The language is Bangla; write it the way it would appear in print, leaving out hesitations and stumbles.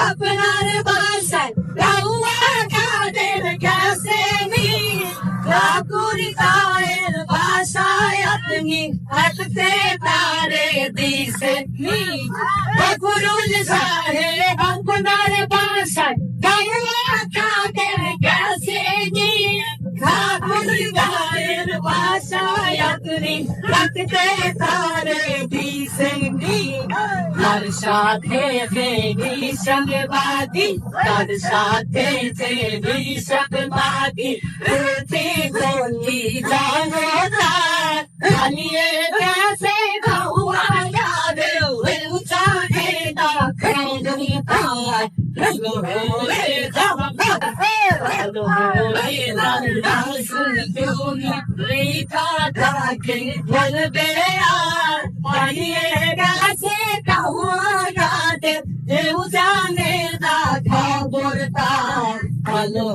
আপনার বাসায় কাদের কাছে ঠাকুরিতায়ের বাসায় আপনি হাঁটতে পারে দিছেন ঠাকুরুল সাহেব আপনার বাসায় কাদের কাছে ঠাকুরিতায়ের বাসায় আপনি হাঁটতে পারে দিছেন তার সাথে ফেরি সঙ্গবাদী তার সাথে ফেরি সঙ্গবাদী উঠে গলি জানো না আলিয়ে কাছে গাওয়া যাবে উঠা হে না খেলি তাই রলো রে জামা রলো রে না শুন তুমি রেখা থাকে বলবে আর আলিয়ে কাছে জানে না খবর তার ভালো